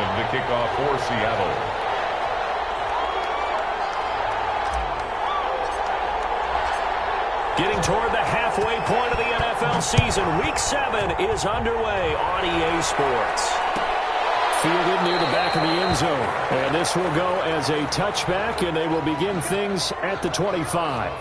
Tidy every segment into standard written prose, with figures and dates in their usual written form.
Johnson to kick off for Seattle. Getting toward the halfway point of the NFL season, Week 7 is underway on EA Sports. Fielded near the back of the end zone. And this will go as a touchback, and they will begin things at the 25.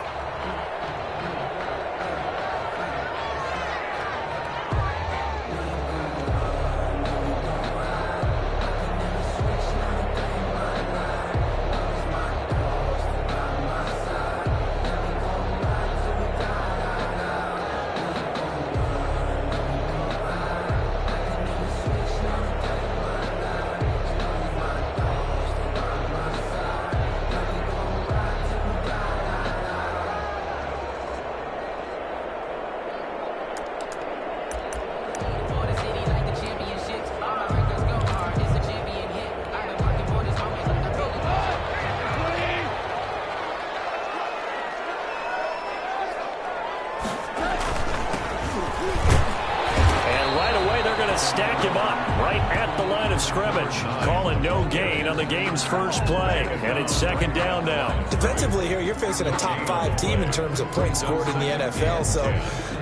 Stack him up right at the line of scrimmage. Calling no gain on the game's first play. And it's second down now. Defensively here, you're facing a top 5 team in terms of points scored in the NFL. So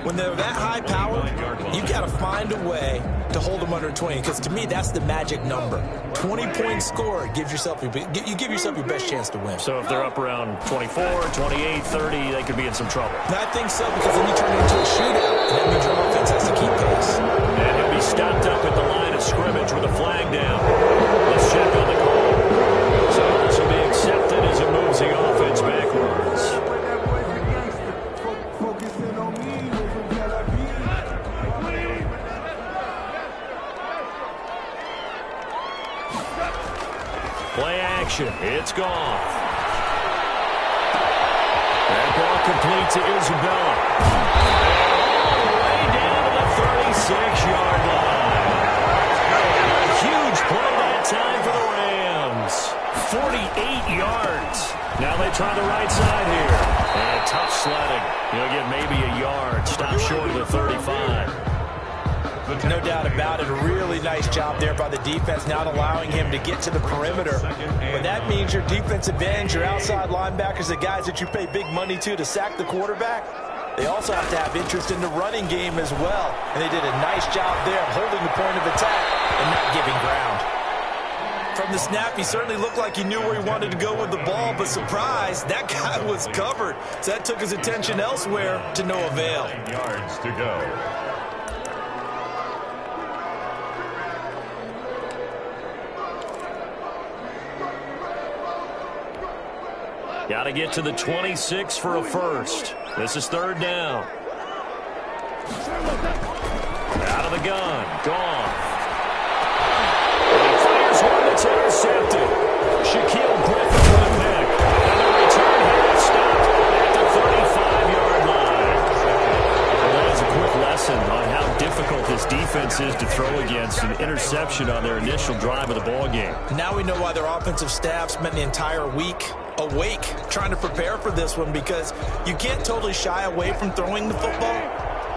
when they're that high power, you got to find a way to hold them under 20. Because to me, that's the magic number. 20 points scored gives yourself you give yourself your best chance to win. So if they're up around 24, 28, 30, they could be in some trouble. I think so, because then you turn it into a shootout. And that means your offense has to keep pace. And he'll be stopped up at the line of scrimmage with a flag down. Let's check on the call. So this will be accepted as it moves the offense backwards. Play action. It's gone. That ball complete to Isabella. All the way down to the 36-yard line. A huge play that time for the Rams. 48 yards. Now they try the right side here. And tough sledding. He'll get maybe a yard. Stop short of the 35. No doubt about it. A really nice job there by the defense, not allowing him to get to the perimeter. But that means your defensive ends, your outside linebackers, the guys that you pay big money to sack the quarterback, they also have to have interest in the running game as well. And they did a nice job there of holding the point of attack and not giving ground. From the snap, he certainly looked like he knew where he wanted to go with the ball, but surprise, that guy was covered. So that took his attention elsewhere to no avail. 9 yards to go. Got to get to the 26 for a first. This is third down. Out of the gun. Gone. He fires one that's intercepted. Shaquille Griffin with a pick. And the return here is stopped at the 35-yard line. Well, that is a quick lesson on how difficult this defense is to throw against an interception on their initial drive of the ball game. Now we know why their offensive staff spent the entire week awake trying to prepare for this one, because you can't totally shy away from throwing the football,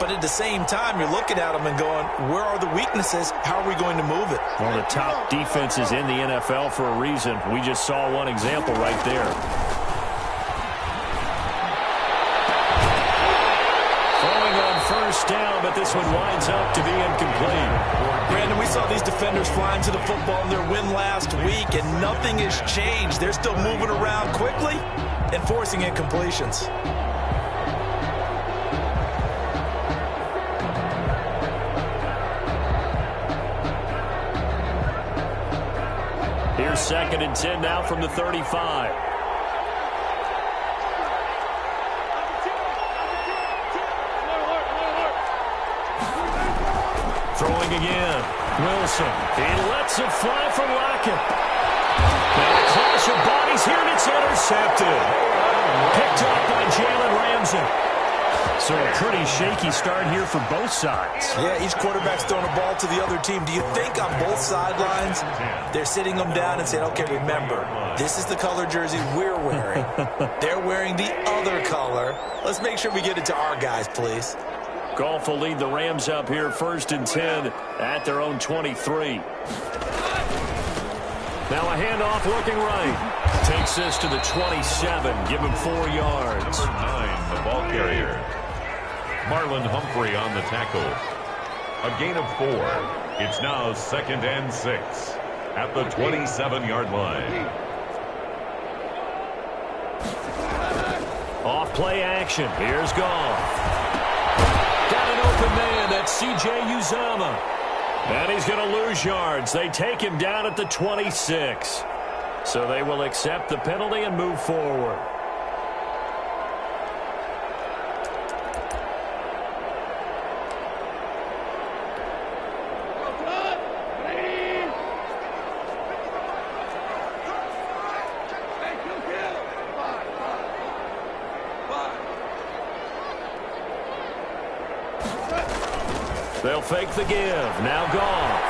but at the same time you're looking at them and going, where are the weaknesses? How are we going to move it? One of the top defenses in the NFL for a reason. We just saw one example right there. Throwing on first down, but this one winds up to be incomplete. Brandon, we saw these defenders flying to the football in their win last week, and nothing has changed. They're still moving around quickly and forcing incompletions. Here's second and 10 now from the 35. Throwing again. Wilson. He lets it fly from Lockett. And a clash of bodies here, and it's intercepted. Picked up by Jalen Ramsey. So a pretty shaky start here for both sides. Yeah, each quarterback's throwing a ball to the other team. Do you think on both sidelines they're sitting them down and saying, okay, remember, this is the color jersey we're wearing. They're wearing the other color. Let's make sure we get it to our guys, please. Goff will lead the Rams up here first and 10 at their own 23. Now a handoff looking right. Takes this to the 27. Give him 4 yards. Number 9, the ball carrier. Marlon Humphrey on the tackle. A gain of 4. It's now 2nd and 6 at the 27-yard line. Off play action. Here's Goff. Got an open man. That's C.J. Uzomah. And he's going to lose yards. They take him down at the 26. So they will accept the penalty and move forward. They'll fake the give. Now Goff.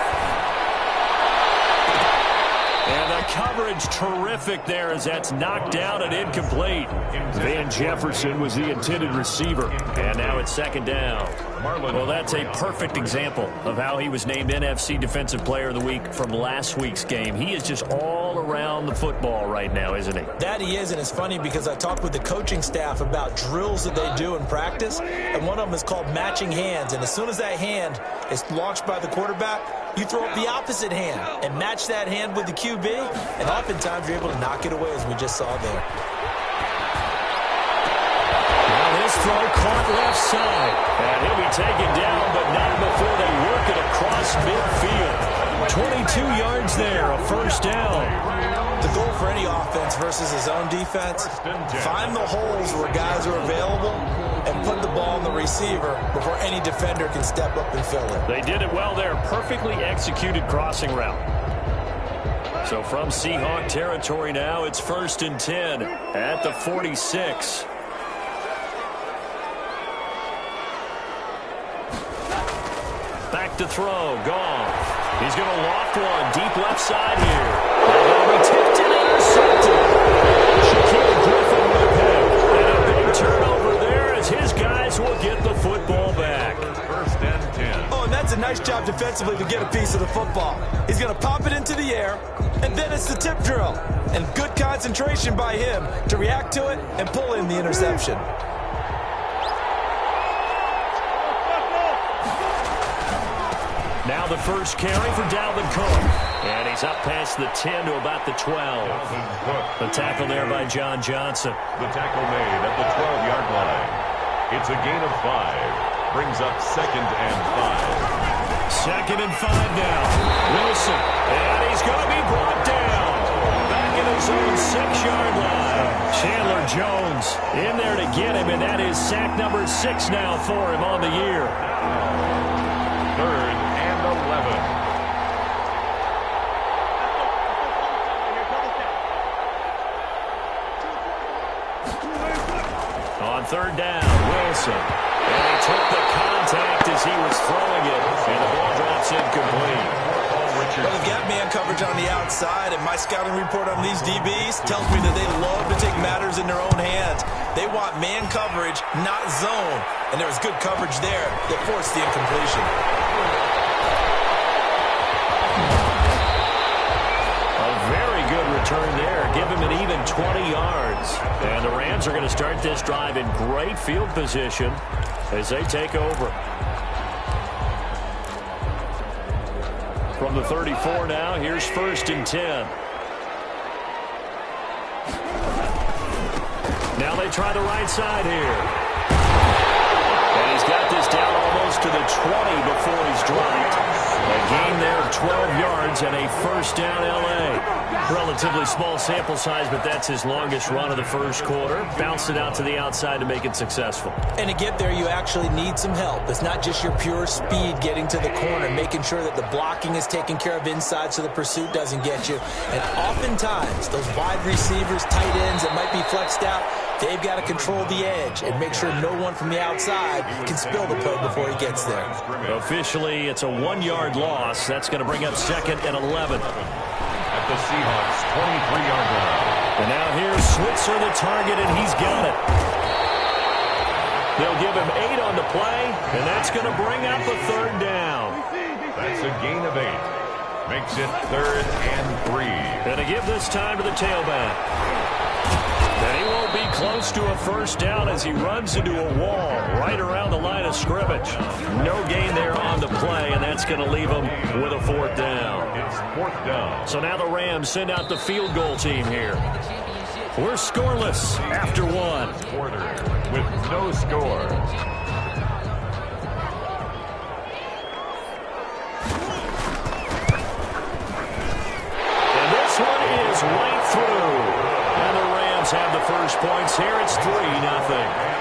And the coverage terrific there as that's knocked down and incomplete. Van Jefferson was the intended receiver. And now it's 2nd down. Well, that's a perfect example of how he was named NFC Defensive Player of the Week from last week's game. He is just all around the football right now, isn't he? That he is, and it's funny because I talked with the coaching staff about drills that they do in practice, and one of them is called matching hands. And as soon as that hand is launched by the quarterback, you throw up the opposite hand and match that hand with the QB, and oftentimes you're able to knock it away, as we just saw there. Now this throw caught left side, and he'll be taken down, but not before they work it across midfield. 22 yards there, a 1st down. The goal for any offense versus his own defense, find the holes where guys are available and put the ball in the receiver before any defender can step up and fill it. They did it well there. Perfectly executed crossing route. So from Seahawk territory now, it's 1st and 10 at the 46. Back to throw. Goff. He's going to loft one deep left side here. Now going to be tipped and intercepted. Shaquille Griffin with a pick. And a big turnover there as his guys will get the football back. 1st and 10. Oh, and that's a nice job defensively to get a piece of the football. He's going to pop it into the air, and then it's the tip drill. And good concentration by him to react to it and pull in the interception. Now the first carry for Dalvin Cook. And he's up past the 10 to about the 12. The tackle there by John Johnson. The tackle made at the 12-yard line. It's a gain of 5. Brings up 2nd and 5. 2nd and 5 now. Wilson. And he's going to be brought down. Back in his own 6-yard line. Chandler Jones in there to get him, and that is sack number 6 now for him on the year. 3rd and 11. On 3rd down, Wilson. And he took the contact as he was throwing it, and the ball drops incomplete. Well, they've got man coverage on the outside, and my scouting report on these DBs tells me that they love to take matters in their own hands. They want man coverage, not zone. And there was good coverage there that forced the incompletion. A very good return there. Give him an even 20 yards. And the Rams are going to start this drive in great field position as they take over. From the 34 now, here's 1st and 10. Now they try the right side here. And he's got this down almost to the 20 before he's dropped. A gain there of 12 yards and a 1st down L.A. Relatively small sample size, but that's his longest run of the 1st quarter. Bounced it out to the outside to make it successful. And to get there, you actually need some help. It's not just your pure speed getting to the corner, making sure that the blocking is taken care of inside so the pursuit doesn't get you. And oftentimes, those wide receivers, tight ends that might be flexed out, they've got to control the edge and make sure no one from the outside can spill the play before he gets there. Officially, it's a 1-yard loss. That's going to bring up 2nd and 11. At the Seahawks 23-yard line. And now here's Switzer, the target, and he's got it. They'll give him 8 on the play, and that's going to bring up a 3rd down. That's a gain of 8. Makes it 3rd and 3. Going to give this time to the tailback. And he won't be close to a first down as he runs into a wall right around the line of scrimmage. No gain there on the play, and that's going to leave him with a 4th down. It's 4th down. So now the Rams send out the field goal team here. We're scoreless after 1. Quarter with no score. And this one is right through. And the Rams have the first points here. It's 3-0.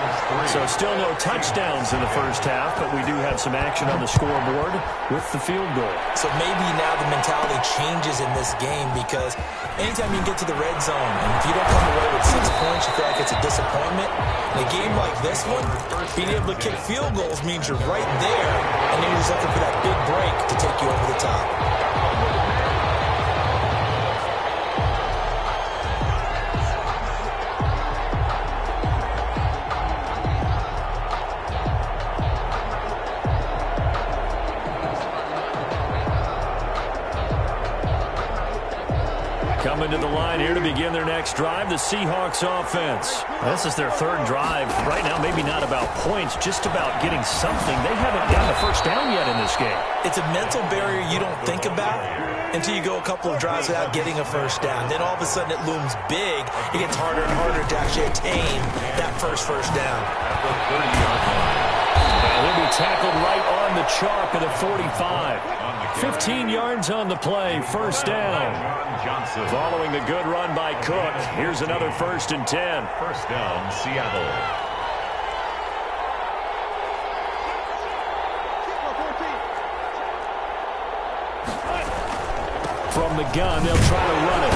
So still no touchdowns in the first half, but we do have some action on the scoreboard with the field goal. So maybe now the mentality changes in this game, because anytime you get to the red zone, and if you don't come away with 6 points, you feel like it's a disappointment. In a game like this one, being able to kick field goals means you're right there, and you're just looking for that big break to take you over the top. Coming to the line here to begin their next drive, the Seahawks offense. This is their 3rd drive. Right now, maybe not about points, just about getting something. They haven't gotten a first down yet in this game. It's a mental barrier you don't think about until you go a couple of drives without getting a first down. Then all of a sudden it looms big. It gets harder and harder to actually attain that first down. He'll be tackled right on the chalk at the 45. 15 yards on the play, 1st down. Following the good run by Cook, here's another 1st and 10. 1st down, Seattle. From the gun, they'll try to run it.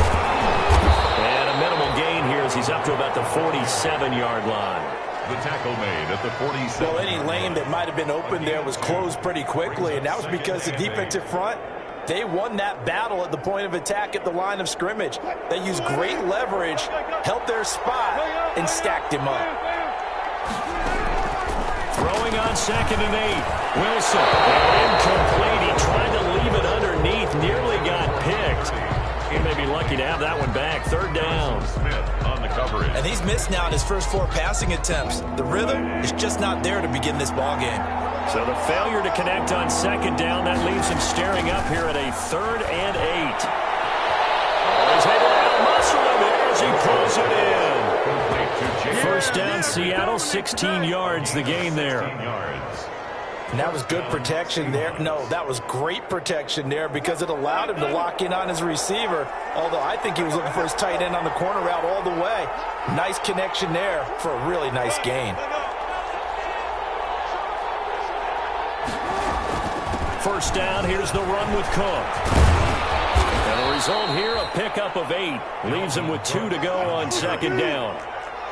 And a minimal gain here as he's up to about the 47-yard line. The tackle made at the 47. Well, any lane that might have been open there was closed pretty quickly, and that was because the defensive front, they won that battle at the point of attack at the line of scrimmage. They used great leverage, held their spot, and stacked him up. Throwing on 2nd and 8. Wilson, incomplete. He tried to leave it underneath, nearly got picked. He may be lucky to have that one back. 3rd down. Smith on the coverage. And he's missed now in his first 4 passing attempts. The rhythm is just not there to begin this ball game. So the failure to connect on 2nd down, that leaves him staring up here at a 3rd and 8. He's able to out-muscle him as he pulls it in. 1st down, Seattle, 16 yards the gain there. And that was good protection there. No, that was great protection there because it allowed him to lock in on his receiver, although I think he was looking for his tight end on the corner route all the way. Nice connection there for a really nice gain. 1st down, here's the run with Cook. And the result here, a pickup of 8. Leaves him with 2 to go on 2nd down.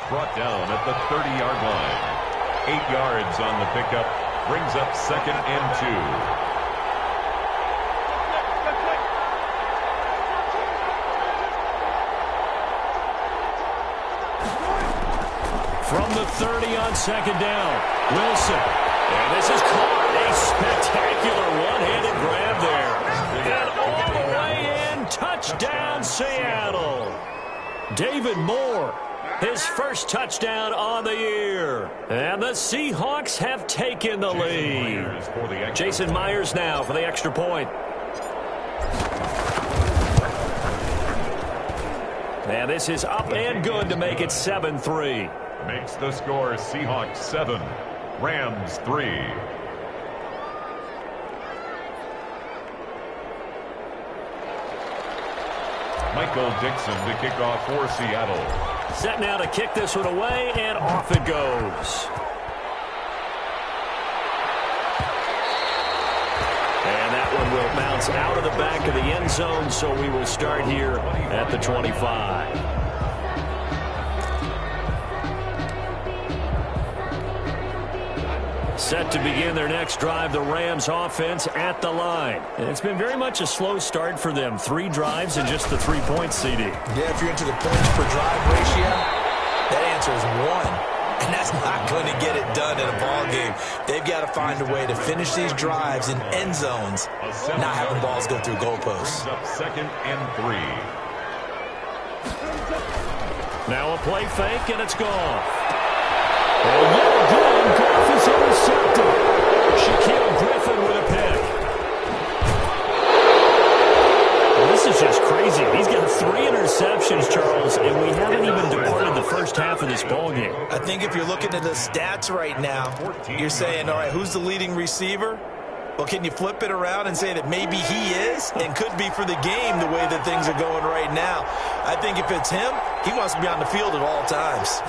Brought down at the 30-yard line. 8 yards on the pickup. Brings up 2nd and 2. From the 30 on 2nd down, Wilson. And this is caught. A spectacular one-handed grab there. And all the way in, touchdown Seattle. David Moore, his first touchdown on the year. And the Seahawks have taken the lead. Jason Myers now for the extra point. And this is up and good to make it 7-3. Makes the score Seahawks 7, Rams 3. Michael Dixon to kick off for Seattle. Set now to kick this one away, and off it goes. And that one will bounce out of the back of the end zone, so we will start here at the 25. Set to begin their next drive, the Rams offense at the line. And it's been very much a slow start for them. 3 drives and just the 3 points, CD. Yeah, if you're into the points per drive ratio, that answer is 1. And that's not going to get it done in a ball game. They've got to find a way to finish these drives in end zones, not having balls go through goalposts. Second and 3. Now a play fake, and it's gone. And yet again, Goff is intercepted. Shaquille Griffin with a pick. Well, this is just crazy. He's got 3 interceptions, Charles, and we haven't even departed the first half of this ballgame. I think if you're looking at the stats right now, you're saying, all right, who's the leading receiver? Well, can you flip it around and say that maybe he is and could be for the game the way that things are going right now? I think if it's him, he wants to be on the field at all times.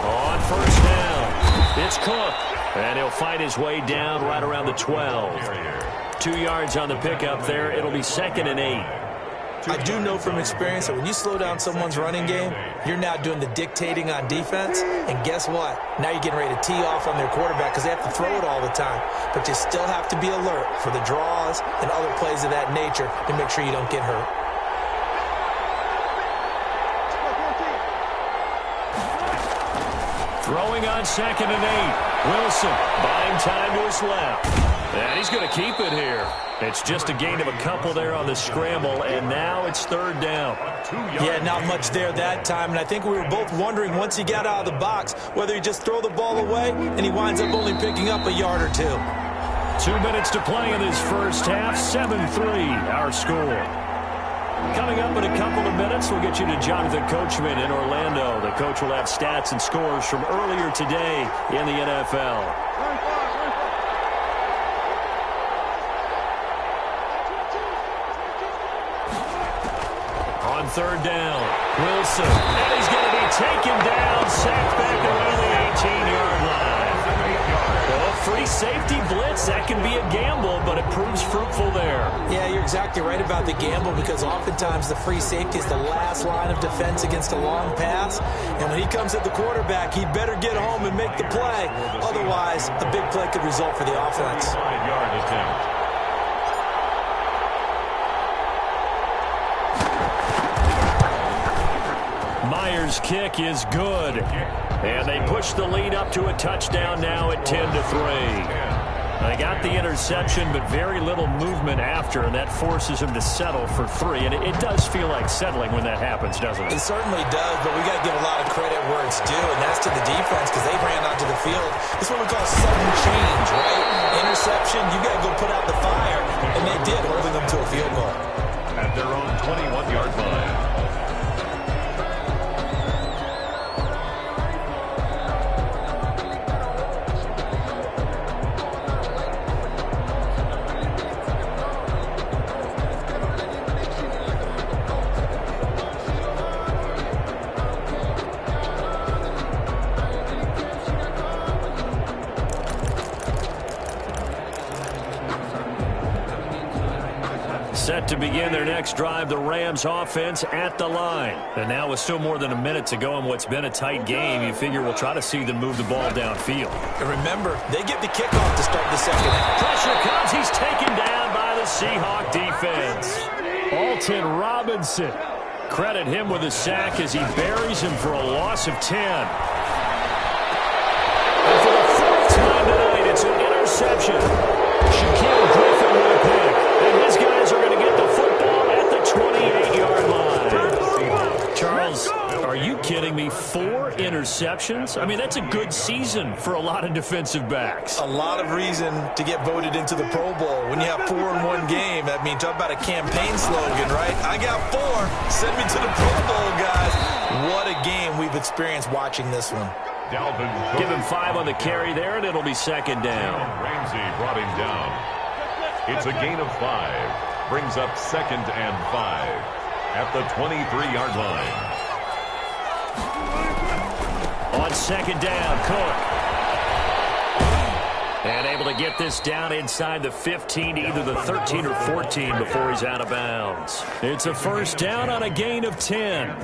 On first down, it's Cook, and he'll fight his way down right around the 12. 2 yards on the pickup there. It'll be 2nd and 8. I do know from experience that when you slow down someone's running game, you're now doing the dictating on defense. And guess what? Now you're getting ready to tee off on their quarterback because they have to throw it all the time. But you still have to be alert for the draws and other plays of that nature to make sure you don't get hurt. Throwing on 2nd and 8. Wilson buying time to his left. And he's going to keep it here. It's just a gain of a couple there on the scramble, and now it's 3rd down. Yeah, not much there that time, and I think we were both wondering once he got out of the box whether he just throw the ball away, and he winds up only picking up a yard or 2. 2 minutes to play in this first half. 7-3 our score. Coming up in a couple of minutes, we'll get you to Jonathan Coachman in Orlando. The coach will have stats and scores from earlier today in the NFL. On 3rd down, Wilson, and he's going to be taken down, sacked back around the 18-yard line. Well, free safety blitz, that can be a gamble, but it proves fruitful there. Yeah, you're exactly right about the gamble because oftentimes the free safety is the last line of defense against a long pass. And when he comes at the quarterback, he better get home and make the play. Otherwise, a big play could result for the offense. 5-yard attempt. Myers' kick is good. And they push the lead up to a touchdown now at 10-3. They got the interception, but very little movement after, and that forces him to settle for 3. And it does feel like settling when that happens, doesn't it? It certainly does, but we got to give a lot of credit where it's due, and that's to the defense because they ran onto the field. This is what we call sudden change, right? Interception, you got to go put out the fire, and they did, holding them to a field goal. At their own 21-yard line. Set to begin their next drive, the Rams offense at the line. And now with still more than a minute to go in what's been a tight game, you figure we'll try to see them move the ball downfield. And remember, they get the kickoff to start the second half. Pressure comes. He's taken down by the Seahawks defense. Alton Robinson. Credit him with a sack as he buries him for a loss of 10. And for the 4th time tonight, it's an interception. Shaquille Griffin with a pick. And his guys are going to get the football at the 28-yard line. Charles, are you kidding me? 4 interceptions? I mean, that's a good season for a lot of defensive backs. A lot of reason to get voted into the Pro Bowl. When you have 4 in one game, I mean, talk about a campaign slogan, right? I got 4. Send me to the Pro Bowl, guys. What a game we've experienced watching this one. Give him 5 on the carry there, and it'll be 2nd down. Ramsey brought him down. It's a gain of 5. Brings up 2nd and 5 at the 23-yard line. On 2nd down, Cook. And able to get this down inside the 15 to either the 13 or 14 before he's out of bounds. It's a first down on a gain of 10.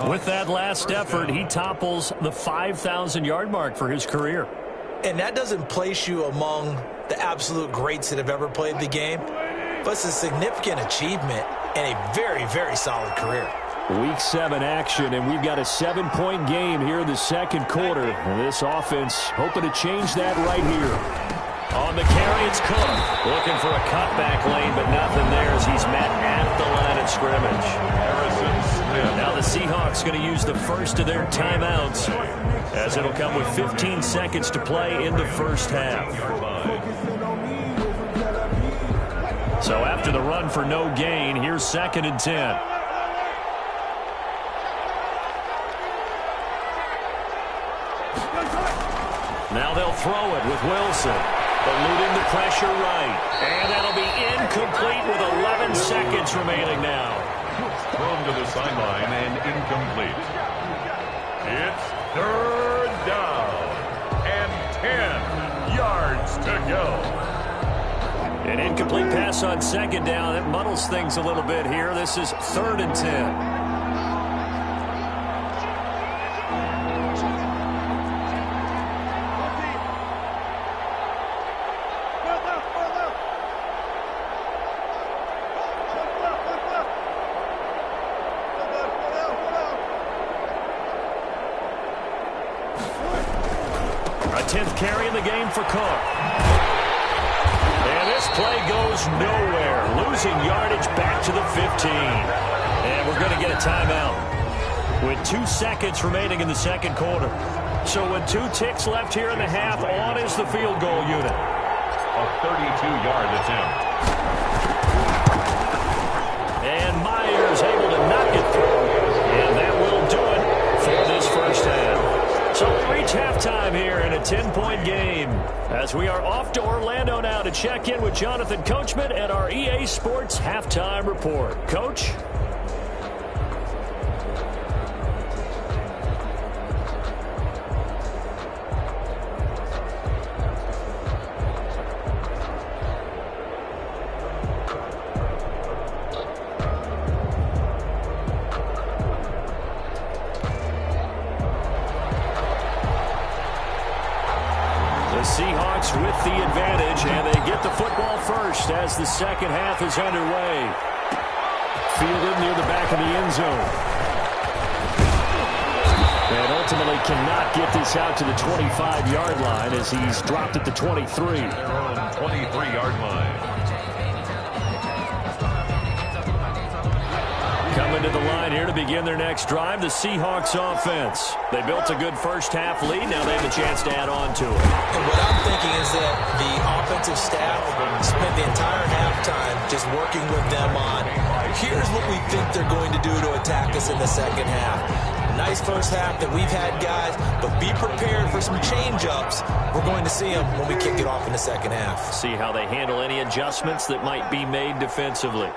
With that last effort, he topples the 5,000-yard mark for his career. And that doesn't place you among the absolute greats that have ever played the game, but it's a significant achievement and a very, very solid career. Week 7 action, and we've got a 7-point game here in the second quarter. And this offense hoping to change that right here. On the carry, it's Cook. Looking for a cutback lane, but nothing there as he's met at the line of scrimmage. Now the Seahawks going to use the first of their timeouts, as it'll come with 15 seconds to play in the first half. So after the run for no gain, here's 2nd and 10. Now they'll throw it with Wilson. Eluding the pressure right. And that'll be incomplete with 11 seconds remaining now. Thrown to the sideline and incomplete. It's 3rd down and 10 yards to go. An incomplete pass on 2nd down. That muddles things a little bit here. This is 3rd and 10. A 10th carry in the game for Cook. And this play goes nowhere. Losing yardage back to the 15. And we're going to get a timeout with 2 seconds remaining in the second quarter. So with 2 ticks left here in the half, on is the field goal unit. A 32-yard attempt. And Myers able to knock it through. And that will do it for this first half. So we reach halftime here in a 10-point game as we are off to Orlando now to check in with Jonathan Coachman and our EA Sports Halftime Report. Coach? Seahawks with the advantage, and they get the football first as the second half is underway. Fielded near the back of the end zone. And ultimately cannot get this out to the 25-yard line as he's dropped at the 23. Their own 23-yard line. Coming to the line here to begin their next drive, the Seahawks offense. They built a good first-half lead. Now they have a chance to add on to it. And what I'm thinking is that the offensive staff spent the entire halftime just working with them on, here's what we think they're going to do to attack us in the second half. Nice first half that we've had, guys, but be prepared for some change-ups. We're going to see them when we kick it off in the second half. See how they handle any adjustments that might be made defensively.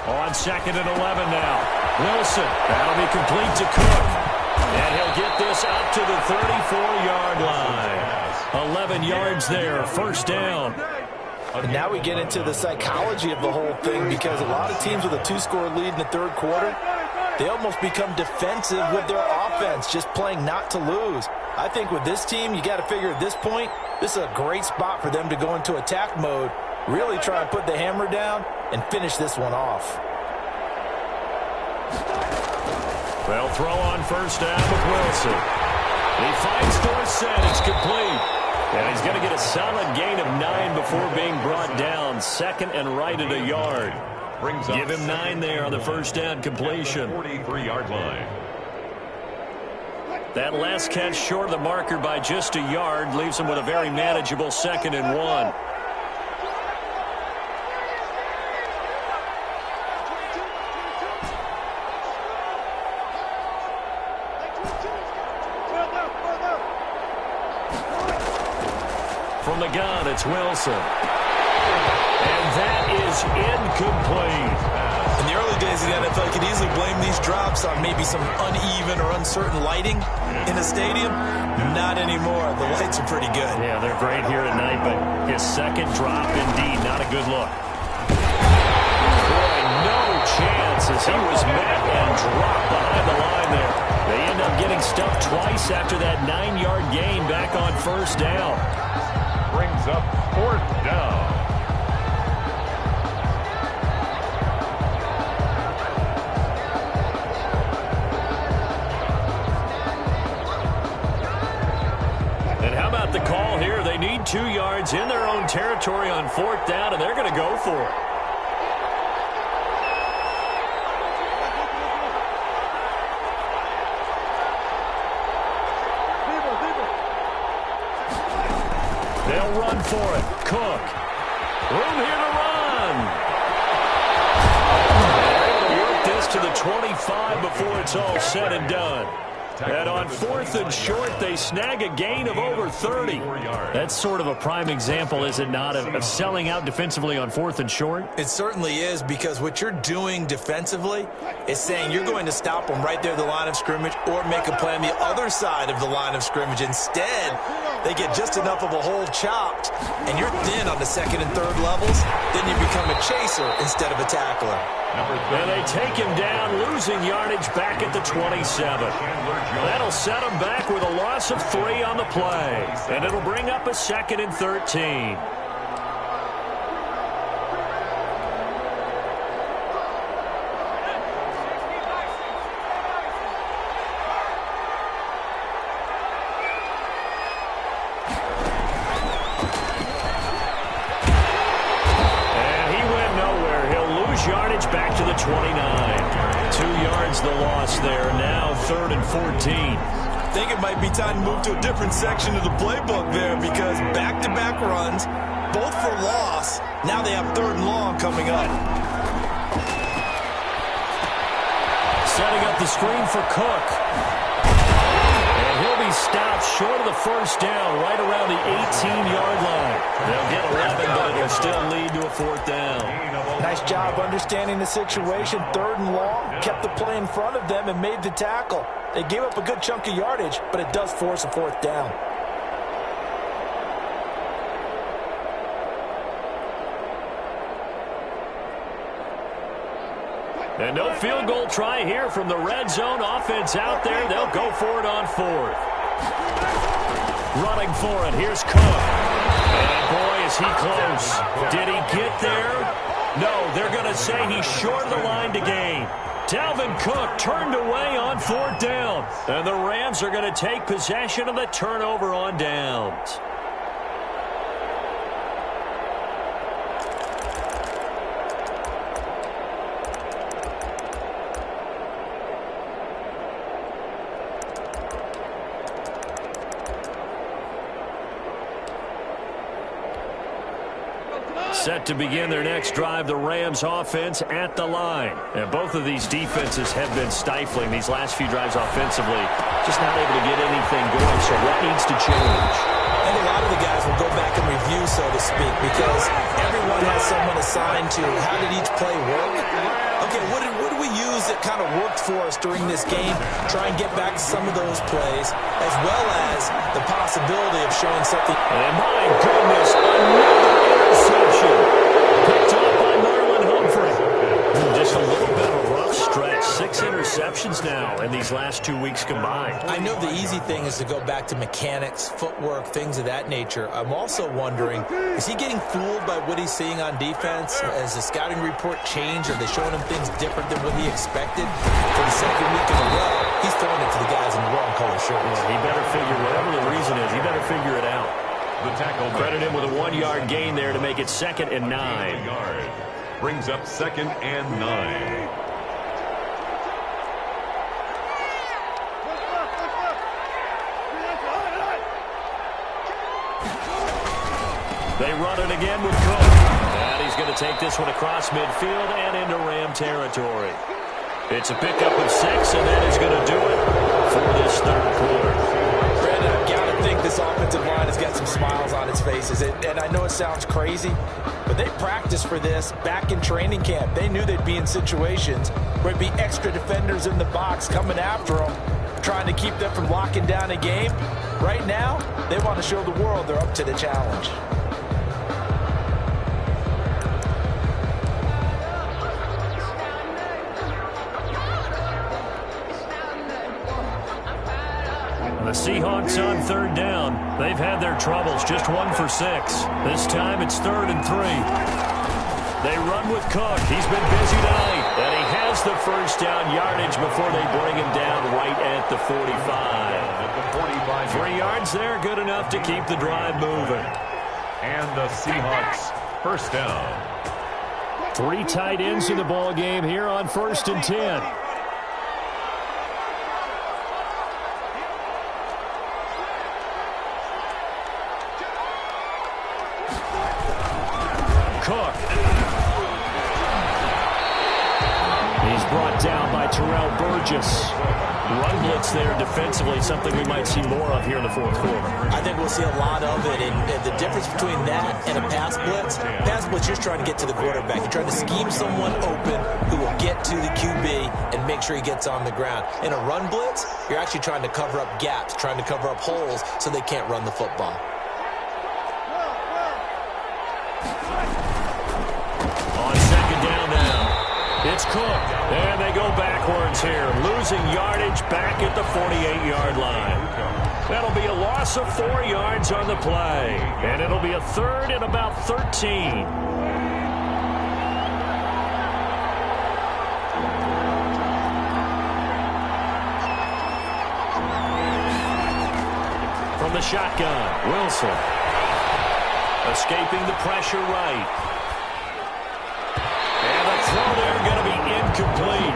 On 2nd and 11 now. Wilson. That'll be complete to Cook. And he'll get this up to the 34-yard line. 11 yards there. First down. And now we get into the psychology of the whole thing, because a lot of teams with a 2-score lead in the third quarter, they almost become defensive with their offense, just playing not to lose. I think with this team, you got to figure at this point, this is a great spot for them to go into attack mode, really try and put the hammer down and finish this one off. They'll throw on first down with Wilson. He finds Dorsett. It's complete. And he's going to get a solid gain of 9 before being brought down. 2nd and right at a yard. Give him 9 there on the first down completion. 43-yard line. That last catch short of the marker by just a yard leaves him with a very manageable 2nd and 1. From the gun, it's Wilson. And that is incomplete. In the early days of the NFL, you could easily blame these drops on maybe some uneven or uncertain lighting in the stadium. Not anymore. The lights are pretty good. Yeah, they're great here at night, but his second drop, indeed, not a good look. Boy, no chance as he was met and dropped behind the line there. They end up getting stuffed twice after that 9-yard gain back on first down. Brings up 4th down. the call here. They need 2 yards in their own territory on 4th down, and they're going to go for it. They'll run for it. Cook. Room here to run. They'll work this to the 25 before it's all said and done. And on 4th and short, they snag a gain of over 30. That's sort of a prime example, is it not, of selling out defensively on 4th and short? It certainly is, because what you're doing defensively is saying you're going to stop them right there at the line of scrimmage or make a play on the other side of the line of scrimmage. Instead, they get just enough of a hole chopped, and you're thin on the 2nd and 3rd levels. Then you become a chaser instead of a tackler. And they take him down, losing yardage back at the 27. That'll set him back with a loss of 3 on the play. And it'll bring up a 2nd and 13. Yardage back to the 29. 2 yards the loss there. Now 3rd and 14. I think it might be time to move to a different section of the playbook there, because back-to-back runs, both for loss. Now they have 3rd and long coming up. Setting up the screen for Cook. And he'll be stopped short of the 1st down, right around the 18-yard line. They'll get 11, but it'll still lead to a 4th down. Nice job understanding the situation. 3rd and long, kept the play in front of them and made the tackle. They gave up a good chunk of yardage, but it does force a 4th down. And no field goal try here from the red zone. Offense out there. They'll go for it on 4th. Running for it. Here's Cook. And boy, is he close. Did he get there? No, they're going to say he's short of the line to gain. Dalvin Cook turned away on 4th down. And the Rams are going to take possession of the turnover on downs. Set to begin their next drive, the Rams offense at the line. And both of these defenses have been stifling these last few drives offensively. Just not able to get anything going, so what needs to change? I think a lot of the guys will go back and review, so to speak, because everyone has someone assigned to how did each play work. Okay, what did we use that kind of worked for us during this game? Try and get back to some of those plays, as well as the possibility of showing something. And my goodness, another interception. Picked up by Marlon Humphrey. Just a little bit of a rough stretch. 6 interceptions now in these last 2 weeks combined. I know the easy thing is to go back to mechanics, footwork, things of that nature. I'm also wondering, is he getting fooled by what he's seeing on defense? Has the scouting report changed? Are they showing him things different than what he expected? For the 2nd week in a row, he's throwing it to the guys in the wrong color shirts. Yeah, he better figure, whatever the reason is, he better figure it out. The tackle credit him with a 1-yard gain there to make it 2nd and 9. Brings up 2nd and 9. They run it again with Cook. And he's going to take this one across midfield and into Ram territory. It's a pickup of 6, and that is going to do it for this 3rd quarter. Brandon, I've got to think this offensive line has got some smiles on its faces. And I know it sounds crazy, but they practiced for this back in training camp. They knew they'd be in situations where it'd be extra defenders in the box coming after them, trying to keep them from locking down a game. Right now, they want to show the world they're up to the challenge. The Seahawks on 3rd down. They've had their troubles, just 1 for 6. This time it's 3rd and 3. They run with Cook. He's been busy tonight. And he has the 1st down yardage before they bring him down right at the 45. 3 yards yards there, good enough to keep the drive moving. And the Seahawks first down. 3 tight ends in the ball game here on 1st and 10. Cook. He's brought down by Terrell Burgess. Run blitz there defensively, something we might see more of here in the 4th quarter. I think we'll see a lot of it, and the difference between that and a pass blitz, you're trying to get to the quarterback. You're trying to scheme someone open who will get to the QB and make sure he gets on the ground. In a run blitz, you're actually trying to cover up gaps, trying to cover up holes so they can't run the football. On 2nd down now. It's Cook, and they go backwards here, losing yardage back at the 48-yard line. That'll be a loss of 4 yards on the play, and it'll be a 3rd and about 13. From the shotgun, Wilson. Escaping the pressure right. And the throw there going to be incomplete.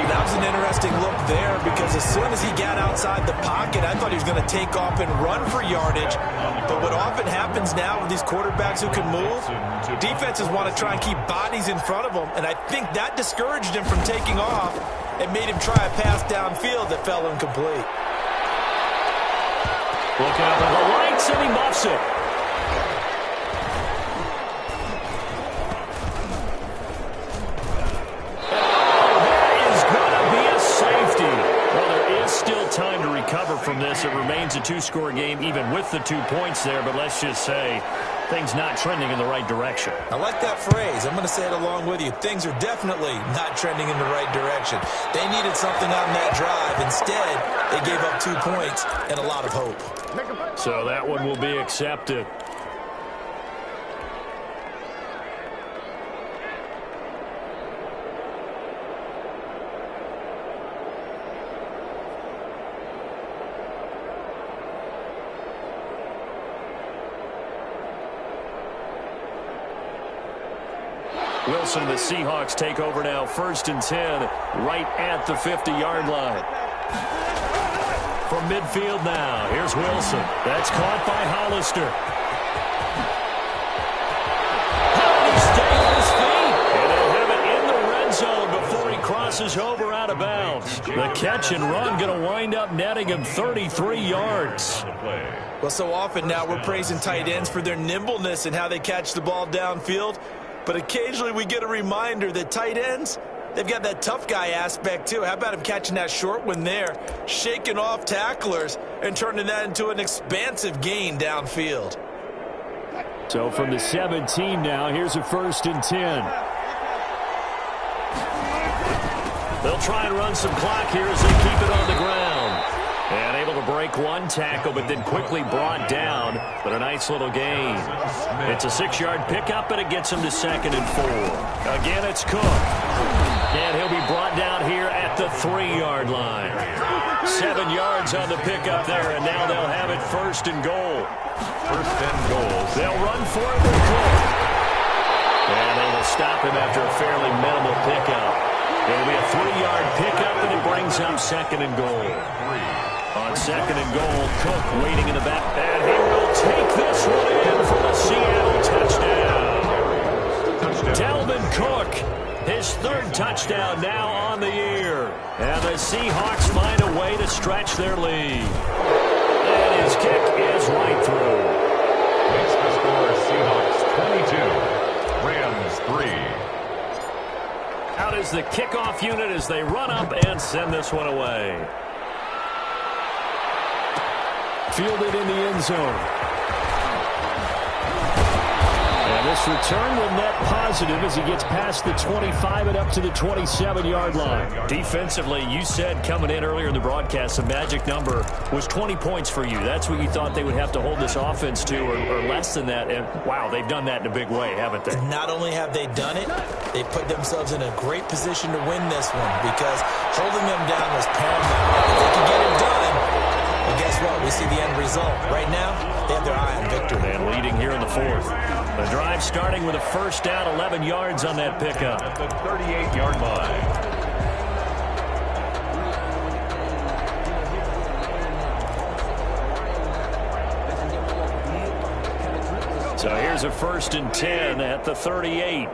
That was an interesting look there because as soon as he got outside the pocket, I thought he was going to take off and run for yardage. But what often happens now with these quarterbacks who can move, defenses want to try and keep bodies in front of them. And I think that discouraged him from taking off and made him try a pass downfield that fell incomplete. Look out for the lights, and he muffs it. Time to recover from this. It remains a 2-score game even with the 2 points there, but let's just say things not trending in the right direction. I like that phrase. I'm going to say it along with you. Things are definitely not trending in the right direction. They needed something on that drive. Instead, they gave up 2 points and a lot of hope. So that one will be accepted. Wilson, the Seahawks take over now, 1st and 10, right at the 50-yard line. From midfield now, here's Wilson. That's caught by Hollister. He stays on his feet, and they'll have it in the red zone before he crosses over out of bounds. The catch and run going to wind up netting him 33 yards. Well, so often now we're praising tight ends for their nimbleness and how they catch the ball downfield. But occasionally we get a reminder that tight ends, they've got that tough guy aspect too. How about him catching that short one there, shaking off tacklers, and turning that into an expansive gain downfield. So from the 17 now, here's a 1st and 10. They'll try and run some clock here as they keep it on the ground. And able to break 1 tackle, but then quickly brought down. But a nice little gain. It's a 6-yard pickup, and it gets him to 2nd and 4. Again, it's Cook. And he'll be brought down here at the 3-yard line. 7 yards on the pickup there, and now they'll have it 1st and goal. 1st and goal. They'll run for it with Cook. And they will stop him after a fairly minimal pickup. It'll be a 3-yard pickup, and it brings up 2nd and goal. On 2nd and goal, Cook waiting in the back. And he will take this one in for the Seattle touchdown. Dalvin Cook, his 3rd touchdown now on the year. And the Seahawks find a way to stretch their lead. And his kick is right through. Makes the score Seahawks 22, Rams 3. Out is the kickoff unit as they run up and send this one away. Fielded in the end zone. And this return will net positive as he gets past the 25 and up to the 27-yard line. Defensively, you said coming in earlier in the broadcast, the magic number was 20 points for you. That's what you thought they would have to hold this offense to, or less than that. And, wow, they've done that in a big way, haven't they? And not only have they done it, they put themselves in a great position to win this one because holding them down was paramount. If they could get it done, well, guess what? We see the end result. Right now, they have their eye on victory. And leading here in the fourth. The drive starting with a first down, 11 yards on that pickup. At the 38-yard line. So here's a 1st and 10 at the 38.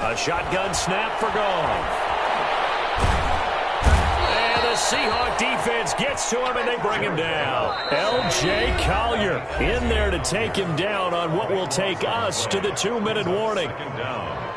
A shotgun snap for Goff. And the Seahawks defense gets to him, and they bring him down. L.J. Collier in there to take him down on what will take us to the 2-minute warning. Second down.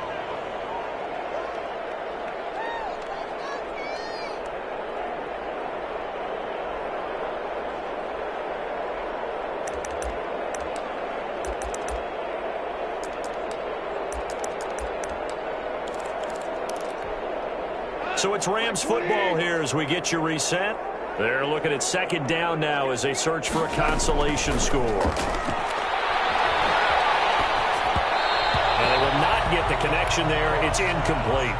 So it's Rams football here as we get you reset. They're looking at second down now as they search for a consolation score. And they will not get the connection there. It's incomplete.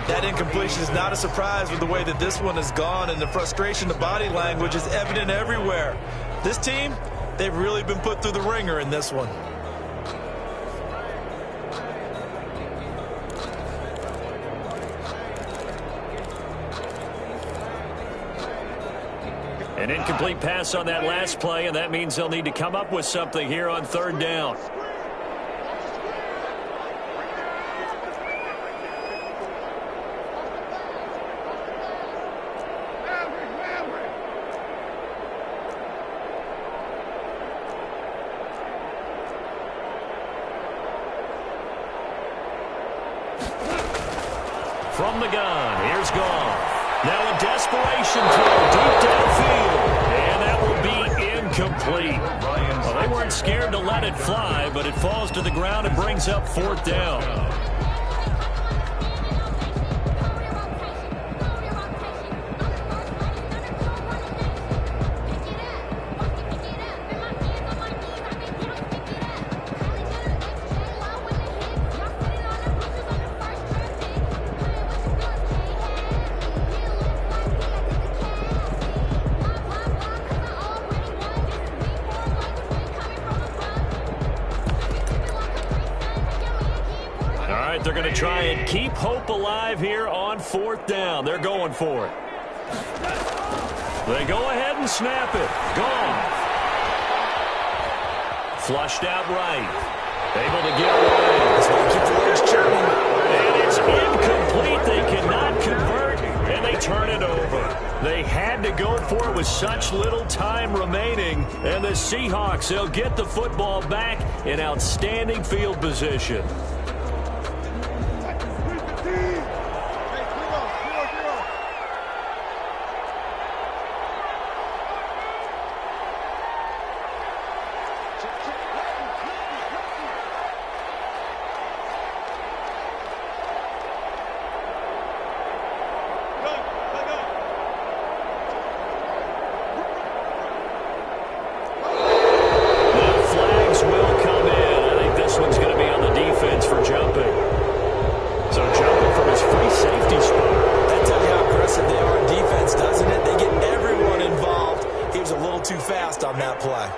That incompletion is not a surprise with the way that this one has gone, and the frustration, the body language is evident everywhere. This team, they've really been put through the ringer in this one. An incomplete pass on that last play, and that means they'll need to come up with something here on 3rd down. From the gun, here's Goff. Now a desperation throw deep downfield, and that will be incomplete. Well, they weren't scared to let it fly, but it falls to the ground and brings up 4th down. They're going to try and keep hope alive here on 4th down. They're going for it. They go ahead and snap it. Gone. Flushed out right. Able to get away. Keep the legs churning. And it's incomplete. They cannot convert, and they turn it over. They had to go for it with such little time remaining. And the Seahawks, they'll get the football back in outstanding field position.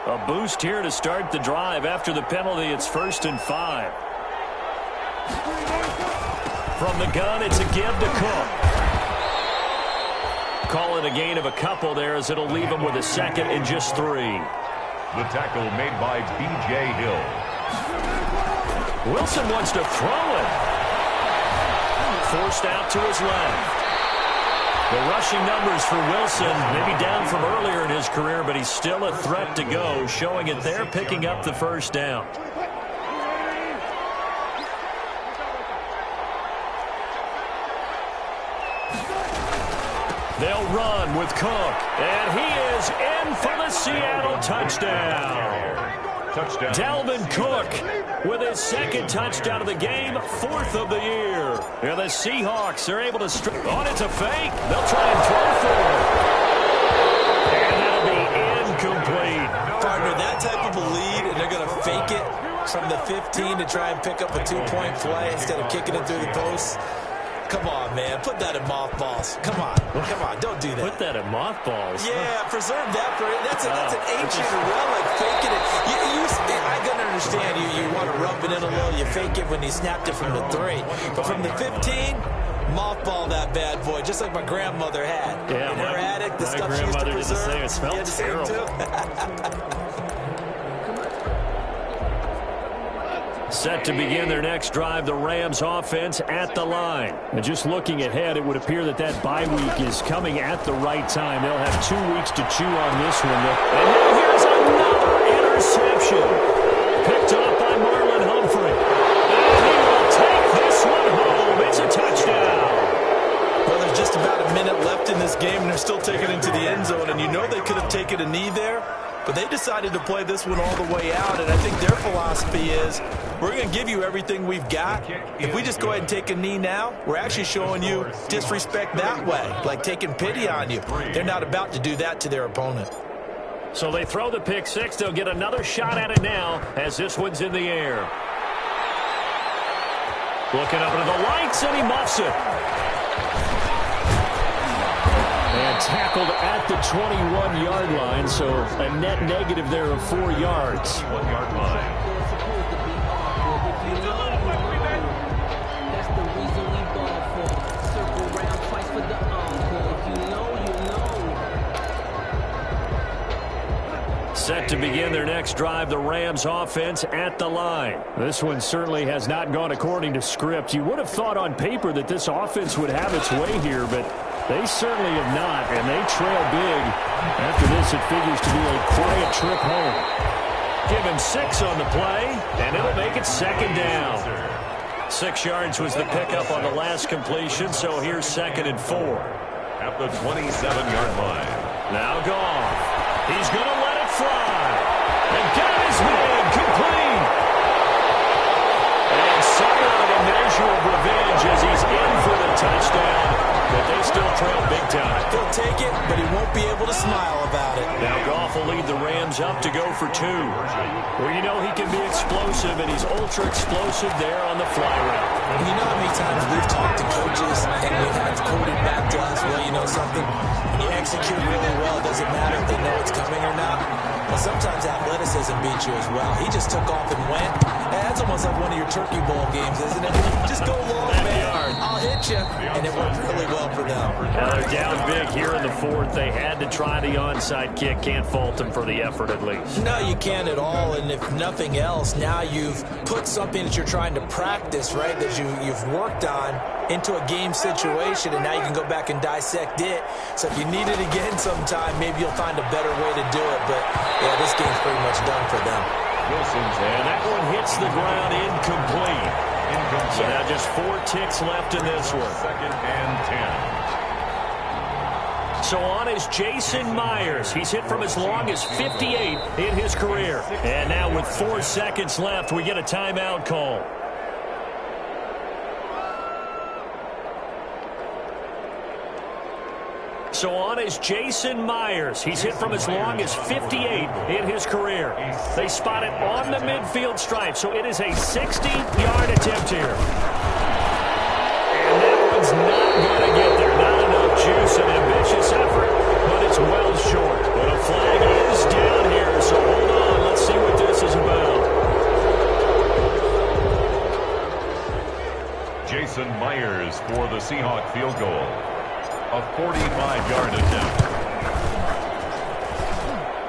A boost here to start the drive. After the penalty, it's 1st and 5. From the gun, it's a give to Cook. Call it a gain of a couple there as it'll leave him with a 2nd and just 3. The tackle made by B.J. Hill. Wilson wants to throw it. Forced out to his left. The rushing numbers for Wilson, maybe down from earlier in his career, but he's still a threat to go, showing it there, picking up the 1st down. They'll run with Cook, and he is in for the Seattle touchdown. Touchdown. Dalvin Cook with his 2nd touchdown of the game, 4th of the year. And the Seahawks are able to oh, it's a fake. They'll try and throw for it. And that'll be incomplete. Partner, that type of a lead, and they're going to fake it from the 15 to try and pick up a 2-point play instead of kicking it through the post. come on, man. Put that in mothballs. Come on. Come on. Don't do that. Put that in mothballs? Yeah, preserve that for it. That's an ancient relic. Faking it. I can understand you want to rub it in a little. You fake it when you snapped it from the 3. But from the 15, mothball that bad boy, just like my grandmother had. Yeah, in her attic, the my stuff she used to grandmother did the preserve. same. It smelled terrible. Set to begin their next drive, the Rams offense at the line. And just looking ahead, it would appear that bye week is coming at the right time. They'll have 2 weeks to chew on this one. And now here's another interception. Picked up by Marlon Humphrey. And he will take this one home. It's a touchdown. Well, there's just about a minute left in this game, and they're still taking it into the end zone. And you know they could have taken a knee there, but they decided to play this one all the way out. And I think their philosophy is, we're going to give you everything we've got. If we just go ahead and take a knee now, we're actually showing you disrespect that way, like taking pity on you. They're not about to do that to their opponent. So they throw the pick six. They'll get another shot at it now as this one's in the air. Looking up into the lights, and he muffs it. And tackled at the 21-yard line, so a net negative there of 4 yards. 1 yard line. Set to begin their next drive, the Rams offense at the line. This one certainly has not gone according to script. You would have thought on paper that this offense would have its way here, but they certainly have not, and they trail big. After this, it figures to be a quiet trip home. Give him 6 on the play, and it'll make it second down. 6 yards was the pickup on the last completion, so here's 2nd and 4. At the 27-yard line. Now Goff. He's going to let it fly. And got his man complete. And somewhat of a measure of revenge as he's in for the touchdown. But they still trail big time. He'll take it, but he won't be able to smile about it. Now Goff will lead the Rams up to go for 2. Well, you know he can be explosive, and he's ultra explosive there on the fly route. You know how many times we've talked to coaches and we've had quoted back to us, well, you know something? When you execute really well, it doesn't matter if they know it's coming or not. Well, sometimes athleticism beats you as well. He just took off and went. That's almost like one of your Turkey Bowl games, isn't it? Just go long, man. I'll hit you. And it worked really well for them. Now they're down big here in the 4th. They had to try the onside kick. Can't fault them for the effort at least. No, you can't at all. And if nothing else, now you've put something that you're trying to practice, right, that you've worked on into a game situation, and now you can go back and dissect it. So if you need it again sometime, maybe you'll find a better way to do it. But, yeah, this game's pretty much done for them. And that one hits the ground incomplete. So now just 4 ticks left in this one. 2nd and 10. So on is Jason Myers. He's hit from as long as 58 in his career. And now with 4 seconds left, we get a timeout call. So on is Jason Myers. He's hit from as long as 58 in his career. They spot it on the midfield stripe, so it is a 60-yard attempt here. And that one's not going to get there. Not enough juice, an ambitious effort, but it's well short. But a flag is down here, so hold on. Let's see what this is about. Jason Myers for the Seahawks field goal. A 45-yard attempt.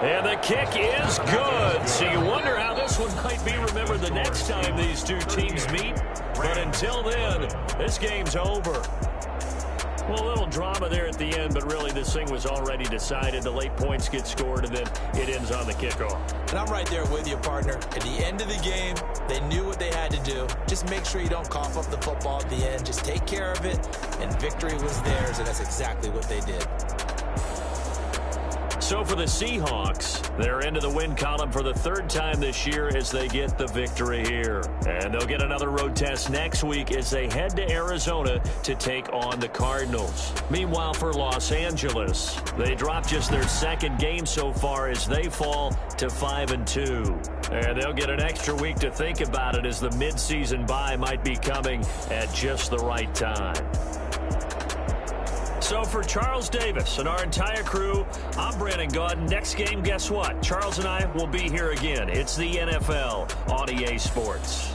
And the kick is good. So you wonder how this one might be remembered the next time these two teams meet. But until then, this game's over. Well, a little drama there at the end, but really this thing was already decided. The late points get scored, and then it ends on the kickoff. And I'm right there with you, partner. At the end of the game, they knew what they had to do. Just make sure you don't cough up the football at the end. Just take care of it, and victory was theirs, and that's exactly what they did. So for the Seahawks, they're into the win column for the 3rd time this year as they get the victory here. And they'll get another road test next week as they head to Arizona to take on the Cardinals. Meanwhile, for Los Angeles, they dropped just their 2nd game so far as they fall to 5-2. And they'll get an extra week to think about it as the midseason bye might be coming at just the right time. So for Charles Davis and our entire crew, I'm Brandon Gaudin. Next game, guess what? Charles and I will be here again. It's the NFL on EA Sports.